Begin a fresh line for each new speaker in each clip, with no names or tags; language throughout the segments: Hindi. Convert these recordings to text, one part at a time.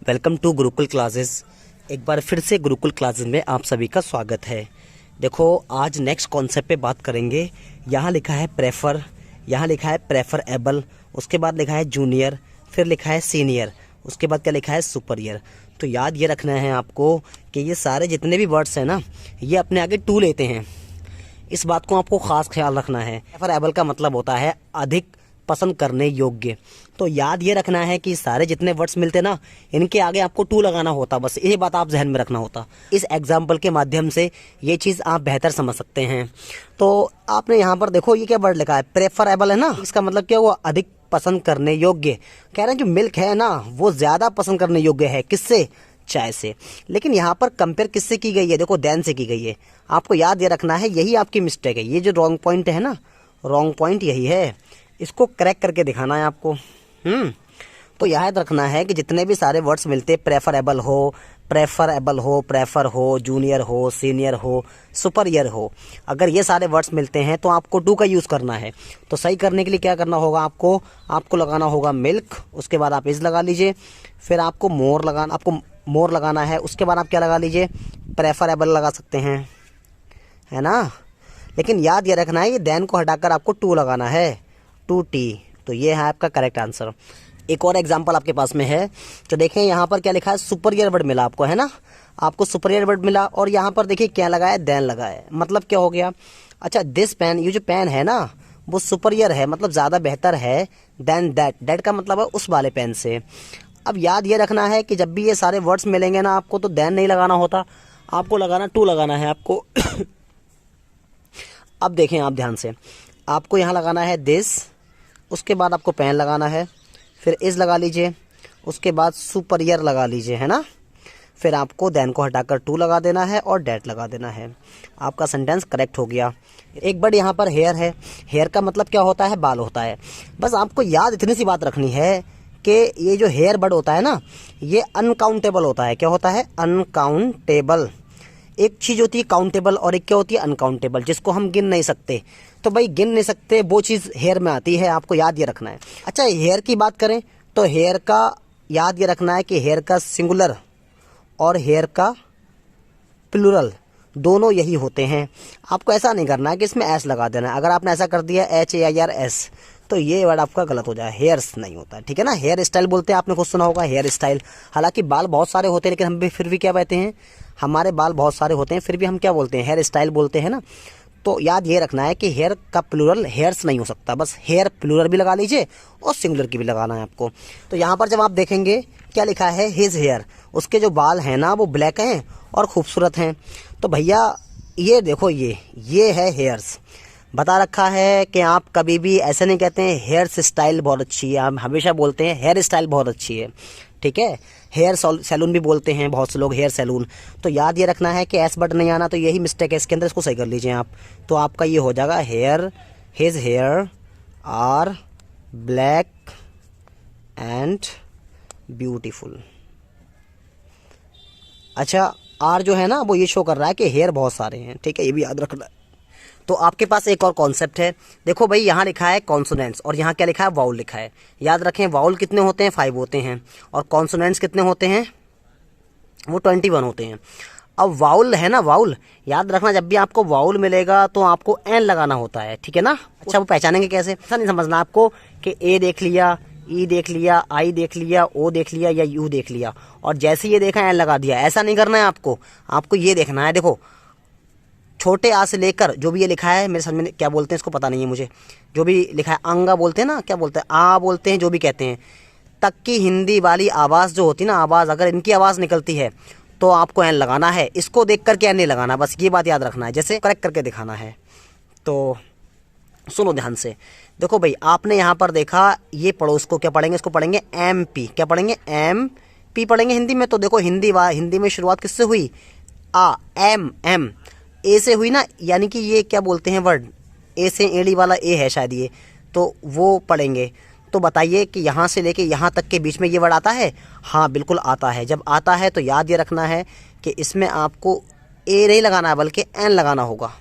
Welcome to Gurukul classes. एक बार फिर से गुरुकुल क्लासेस में आप सभी का स्वागत है। देखो, आज नेक्स्ट कॉन्सेप्ट पे बात करेंगे। यहाँ लिखा है प्रेफर, यहाँ लिखा है प्रेफरेबल, उसके बाद लिखा है जूनियर, फिर लिखा है सीनियर, उसके बाद क्या लिखा है सुपरियर। तो याद ये रखना है आपको कि ये सारे जितने भी वर्ड्स हैं ना, ये अपने आगे टू लेते हैं। इस बात को आपको खास ख्याल रखना है। प्रेफरेबल का मतलब होता है अधिक पसंद करने योग्य। तो याद ये रखना है कि सारे जितने वर्ड्स मिलते ना, इनके आगे आपको टू लगाना होता। बस ये बात आप जहन में रखना होता। इस एग्जाम्पल के माध्यम से ये चीज़ आप बेहतर समझ सकते हैं। तो आपने यहाँ पर देखो, ये क्या वर्ड लिखा है, प्रेफरेबल है ना। इसका मतलब क्या हुआ, अधिक पसंद करने योग्य। कह रहे हैं जो मिल्क है ना, वो ज़्यादा पसंद करने योग्य है। किससे? चाय से। लेकिन यहाँ पर कंपेयर किससे की गई है? देखो, देन से की गई है। आपको याद ये रखना है, यही आपकी मिस्टेक है। ये जो रॉन्ग पॉइंट है ना, रॉन्ग पॉइंट यही है। इसको करेक्ट करके दिखाना है आपको। तो याद रखना है कि जितने भी सारे वर्ड्स मिलते, प्रेफरेबल हो, प्रेफर हो, जूनियर हो, सीनियर हो, सुपरियर हो, अगर ये सारे वर्ड्स मिलते हैं तो आपको टू का यूज़ करना है। तो सही करने के लिए क्या करना होगा आपको लगाना होगा मिल्क, उसके बाद आप इज लगा लीजिए, फिर आपको मोर लगाना है, उसके बाद आप क्या लगा लीजिए, प्रेफरेबल लगा सकते हैं, है ना। लेकिन याद ये रखना है, ये देन को हटाकर आपको टू लगाना है, 2T। तो ये है आपका करेक्ट आंसर। एक और एग्जांपल आपके पास में है। तो देखें यहाँ पर क्या लिखा है, सुपरियर वर्ड मिला आपको, है ना। आपको सुपरियर वर्ड मिला और यहाँ पर देखिए क्या लगा है, देन लगा है। मतलब क्या हो गया, अच्छा दिस पेन, ये जो पेन है ना, वो सुपरियर है, मतलब ज़्यादा बेहतर है देन दैट। दैट का मतलब है उस वाले पेन से। अब याद ये रखना है कि जब भी ये सारे वर्ड्स मिलेंगे ना आपको, तो देन नहीं लगाना होता, आपको लगाना टू लगाना है आपको। अब देखें आप ध्यान से, आपको यहाँ लगाना है दिस, उसके बाद आपको पेन लगाना है, फिर इज लगा लीजिए, उसके बाद सुपरियर लगा लीजिए, है ना। फिर आपको देन को हटाकर टू लगा देना है और डेट लगा देना है। आपका सेंटेंस करेक्ट हो गया। एक वर्ड यहाँ पर हेयर है। हेयर का मतलब क्या होता है, बाल होता है। बस आपको याद इतनी सी बात रखनी है कि ये जो हेयर बर्ड होता है ना, ये अनकाउंटेबल होता है। क्या होता है? अनकाउंटेबल। एक चीज़ होती है काउंटेबल और एक क्या होती है, अनकाउंटेबल, जिसको हम गिन नहीं सकते। तो भाई गिन नहीं सकते, वो चीज़ हेयर में आती है, आपको याद ये रखना है। अच्छा, हेयर की बात करें तो हेयर का याद ये रखना है कि हेयर का सिंगुलर और हेयर का प्लूरल दोनों यही होते हैं। आपको ऐसा नहीं करना है कि इसमें एस लगा देना है। अगर आपने ऐसा कर दिया HAIRS, तो ये वर्ड आपका गलत हो जाए। हेयर्स नहीं होता है, ठीक है ना। हेयर स्टाइल बोलते हैं, आपने खुद सुना होगा हेयर स्टाइल। हालांकि बाल बहुत सारे होते हैं, लेकिन हम भी फिर भी क्या कहते हैं, हमारे बाल बहुत सारे होते हैं, फिर भी हम क्या बोलते हैं, हेयर स्टाइल बोलते हैं ना। तो याद ये रखना है कि हेयर का प्लूरल हेयर्स नहीं हो सकता। बस हेयर प्लूरल भी लगा लीजिए और सिंगुलर की भी लगाना है आपको। तो यहाँ पर जब आप देखेंगे क्या लिखा है, हिज हेयर, उसके जो बाल हैं ना वो ब्लैक हैं और खूबसूरत हैं। तो भैया ये देखो, ये है हेयर्स। बता रखा है कि आप कभी भी ऐसे नहीं कहते हैं हेयर स्टाइल बहुत अच्छी है, हम हमेशा बोलते हैं हेयर स्टाइल बहुत अच्छी है, ठीक है। हेयर सैलून भी बोलते हैं बहुत से लोग, हेयर सैलून। तो याद ये रखना है कि एस बट नहीं आना, तो यही मिस्टेक है इसके अंदर, इसको सही कर लीजिए आप। तो आपका ये हो जाएगा his hair are black and beautiful. अच्छा, आर जो है ना वो ये शो कर रहा है कि हेयर बहुत सारे हैं, ठीक है, ये भी याद रखना है। तो आपके पास एक और कॉन्सेप्ट है। देखो भाई, यहाँ लिखा है कॉन्सोनेंट्स और यहाँ क्या लिखा है, वाउल लिखा है। याद रखें, वाउल कितने होते हैं, 5 होते हैं, और कॉन्सोनेंट्स कितने होते हैं, वो 21 होते हैं। अब वाउल है ना, वाउल याद रखना, जब भी आपको वाउल मिलेगा तो आपको एन लगाना होता है, ठीक है ना। अच्छा, वो पहचानेंगे कैसे, ऐसा नहीं समझना आपको कि ए देख लिया, ई देख लिया, आई देख लिया, ओ देख लिया या यू देख लिया और जैसे ये देखा एन लगा दिया। ऐसा नहीं करना है आपको ये देखना है। देखो, छोटे आ से लेकर जो भी ये लिखा है, मेरे समझ में क्या बोलते हैं इसको पता नहीं है मुझे, जो भी लिखा है अंगा बोलते हैं ना, क्या बोलते हैं, आ बोलते हैं, जो भी कहते हैं, तक की हिंदी वाली आवाज़ जो होती है ना, आवाज़, अगर इनकी आवाज़ निकलती है तो आपको एन लगाना है। इसको देख कर के एन नहीं लगाना, बस ये बात याद रखना है, जैसे करेक्ट करके दिखाना है। तो सुनो ध्यान से। देखो भाई, आपने यहाँ पर देखा, ये पढ़ो, इसको क्या पढ़ेंगे, इसको पढ़ेंगे MP। क्या पढ़ेंगे, MP पढ़ेंगे हिंदी में। तो देखो, हिंदी में शुरुआत किससे हुई, एम ए से हुई ना, यानी कि ये क्या बोलते हैं वर्ड, ए से एड़ी वाला ए है शायद ये, तो वो पढ़ेंगे। तो बताइए कि यहाँ से लेके यहाँ तक के बीच में ये वर्ड आता है? हाँ बिल्कुल आता है। जब आता है तो याद ये रखना है कि इसमें आपको ए नहीं लगाना है बल्कि एन लगाना होगा।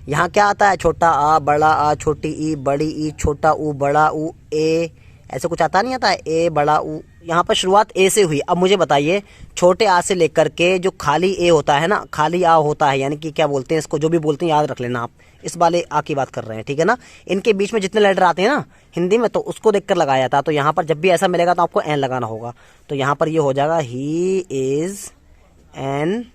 यहाँ क्या आता है, छोटा आ, बड़ा आ, छोटी ई, बड़ी ई, छोटा ऊ, बड़ा ऊ, ए, ऐसे कुछ आता नहीं आता है, ए बड़ा ऊ, यहाँ पर शुरुआत ए से हुई। अब मुझे बताइए छोटे आ से लेकर के जो खाली ए होता है ना, खाली आ होता है, यानी कि क्या बोलते हैं इसको, जो भी बोलते हैं याद रख लेना आप, इस वाले आ की बात कर रहे हैं, ठीक है ना। इनके बीच में जितने लेटर आते हैं ना हिंदी में, तो उसको देखकर लगाया था। तो यहाँ पर जब भी ऐसा मिलेगा तो आपको एन लगाना होगा। तो यहाँ पर ये हो जाएगा ही इज एन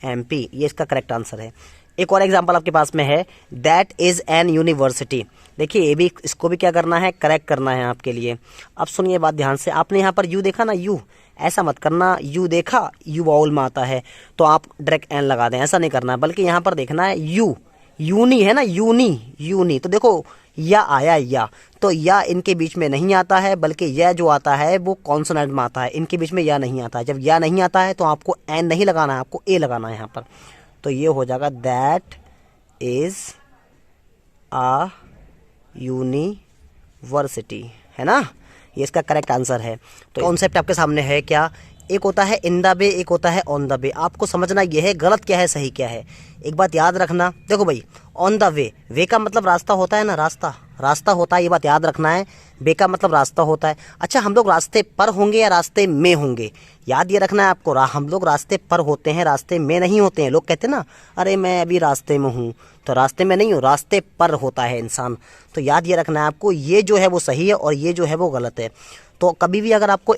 MP, ये इसका करेक्ट आंसर है। एक और एग्जांपल आपके पास में है, दैट इज एन यूनिवर्सिटी। देखिए ये भी, इसको भी क्या करना है, करेक्ट करना है आपके लिए। अब सुनिए बात ध्यान से, आपने यहाँ पर यू देखा ना, यू, ऐसा मत करना, यू देखा यू बाउल में आता है तो आप डायरेक्ट एन लगा दें, ऐसा नहीं करना है, बल्कि यहाँ पर देखना है यू, यूनी है ना, यूनी। तो देखो या आया या, तो या इनके बीच में नहीं आता है, बल्कि यह जो आता है वो कॉन्सोनेंट में आता है, इनके बीच में या नहीं आता है। जब या नहीं आता है तो आपको एन नहीं लगाना है, आपको ए लगाना है यहाँ पर। तो ये हो जाएगा दैट इज अ यूनिवर्सिटी, है ना, ये इसका करेक्ट आंसर है। तो कॉन्सेप्ट आपके सामने है क्या, एक होता है इन द वे, एक होता है ऑन द वे। आपको समझना यह है गलत क्या है सही क्या है। एक बात याद रखना, देखो भाई ऑन द वे, वे का मतलब रास्ता होता है ना, रास्ता होता है, ये बात याद रखना है। वे का मतलब रास्ता होता है। अच्छा हम लोग रास्ते पर होंगे या रास्ते में होंगे, याद ये रखना है आपको। हम लोग रास्ते पर होते हैं, रास्ते में नहीं होते हैं। लोग कहते हैं ना, अरे मैं अभी रास्ते में हूँ, तो रास्ते में नहीं हूँ, रास्ते पर होता है इंसान। तो याद ये रखना है आपको, ये जो है वो सही है और ये जो है वो गलत है। तो कभी भी अगर आपको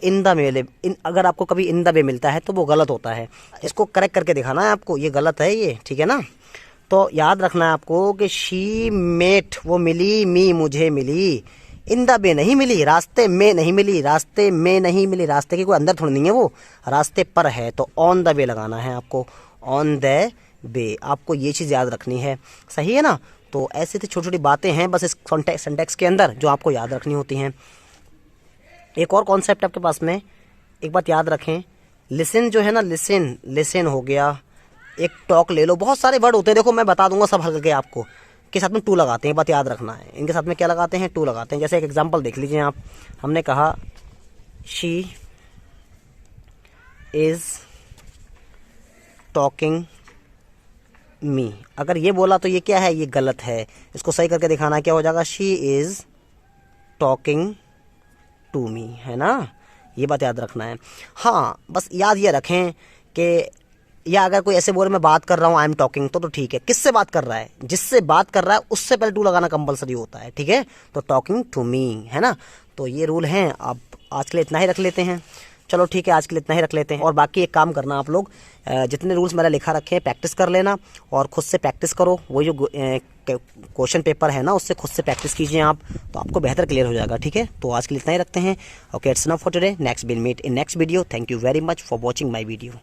अगर आपको कभी इन द वे मिलता है तो वो गलत होता है। इसको करेक्ट करके दिखाना है आपको, ये गलत है ये, ठीक है ना। तो याद रखना है आपको कि शी मेट, वो मिली, मी मुझे मिली, इन द वे नहीं मिली, रास्ते में नहीं मिली, रास्ते में नहीं मिली, रास्ते के कोई अंदर थोड़ी नहीं है वो, रास्ते पर है। तो ऑन द वे लगाना है आपको, ऑन द वे, आपको ये चीज़ याद रखनी है, सही है ना। तो ऐसे तो छोटी छोटी बातें हैं बस इस सेंटेक्स के अंदर जो आपको याद रखनी होती हैं। एक और कॉन्सेप्ट आपके पास में, एक बात याद रखें, लिसन जो है ना, लिसन हो गया, एक टॉक ले लो, बहुत सारे वर्ड होते हैं, देखो मैं बता दूंगा सब हल्के के आपको, के साथ में टू लगाते हैं, बात याद रखना है, इनके साथ में क्या लगाते हैं, टू लगाते हैं। जैसे एक एग्जांपल देख लीजिए आप, हमने कहा शी इज टॉकिंग मी, अगर ये बोला तो ये क्या है, ये गलत है, इसको सही करके दिखाना, क्या हो जाएगा, she is talking to me, है ना, ये बात याद रखना है। हाँ बस याद ये रखें कि या अगर कोई ऐसे बोले मैं बात कर रहा हूँ, आई एम टॉकिंग, तो ठीक है, किससे बात कर रहा है, जिससे बात कर रहा है उससे पहले टू लगाना कंपलसरी होता है, ठीक है। तो टॉकिंग टू मी, है ना। तो ये रूल हैं। अब आज के लिए इतना ही रख लेते हैं, चलो ठीक है, आज के लिए इतना ही रख लेते हैं। और बाकी एक काम करना आप लोग, जितने रूल्स मैंने लिखा रखे हैं प्रैक्टिस कर लेना और खुद से प्रैक्टिस करो। वो जो क्वेश्चन पेपर है ना, उससे खुद से प्रैक्टिस कीजिए आप, तो आपको बेहतर क्लियर हो जाएगा, ठीक है। तो आज के लिए इतना ही रखते हैं। Okay, it's enough for today, next will meet in next video. Thank you very much for watching my video.